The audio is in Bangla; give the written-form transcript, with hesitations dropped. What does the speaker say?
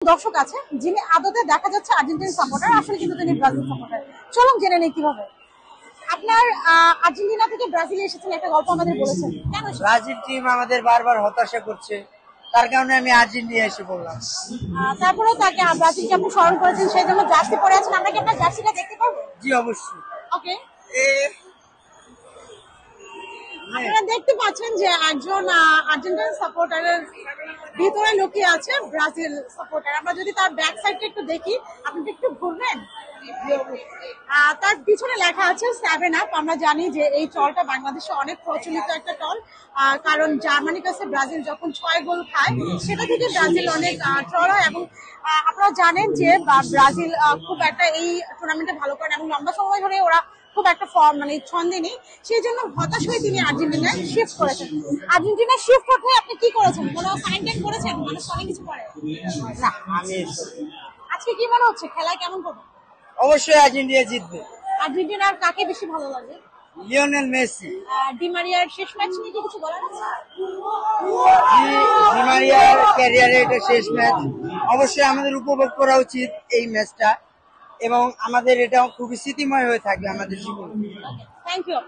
দর্শক আছে যিনি আদতে দেখা যাচ্ছে আর্জেন্টিনা সাপোর্টার, আসলে কিন্তু তিনি ব্রাজিল সাপোর্টার। চলুন জেনে নেই কিভাবে। আপনার আর্জেন্টিনা থেকে ব্রাজিলে এসেছেন, একটা গল্প আমাদের বলেছেন, কেন এসেছেন? ব্রাজিল টিম আমাদের বারবার হতাশা করছে, তার কারণে আমি আর্জেন্টিনা এসে পড়লাম। তারপরেও তাকে ব্রাজিলকে আপনি স্মরণ করেছেন, সেই জন্য জার্সি পরে আছেন। আমরা কি আপনার জার্সিটা দেখতে পাবো? জি অবশ্যই। ওকে, আপনারা দেখতে পাচ্ছেন যে একজন আর্জেন্টিনা সাপোর্টারের ভিতরে লুকিয়ে আছে ব্রাজিল সাপোর্টার। আমরা যদি তার ব্যাক সাইডটা একটু দেখি, আপনি একটু ঘুরবেন। তার পিছনে লেখা আছে 7 আপ। আমরা জানি যে এই টলটা বাংলাদেশে অনেক প্রচলিত একটা টল, কারণ জার্মানির কাছে ব্রাজিল যখন 6 গোল খায় সেটা থেকে ব্রাজিল অনেক ট্রল হয়। এবং আপনারা জানেন যে ব্রাজিল খুব একটা এই টুর্নামেন্টে ভালো করেন এবং লম্বা সময় ধরে ওরা খুব একটা ফর্ম মানে ছন্দে নেই, সেই জন্য হতাশ হয়ে তিনি আর্জেন্টিনায় শিফট করেছেন। আর্জেন্টিনায় শিফট হয়ে আপনি কি করেছেন? কোনো সাইন টাইন করেছেন? মানুষ অনেক কিছু করে না, আমি আজকে কি মনে হচ্ছে খেলায় কেমন করবে? অবশ্যই আর্জেন্টিনা জিতবে। আর্জেন্টিনার কাকে বেশি ভালো লাগে? Lionel Messi. ডি মারিয়ার শেষ ম্যাচ নিয়ে কি কিছু বলার আছে? ডি মারিয়ার ক্যারিয়ারে এটা শেষ ম্যাচ, অবশ্যই আমাদের উপভোগ করা উচিত এই ম্যাচটা, এবং আমাদের এটা খুবই স্মৃতিময় হয়ে থাকবে আমাদের জীবনে। Thank you.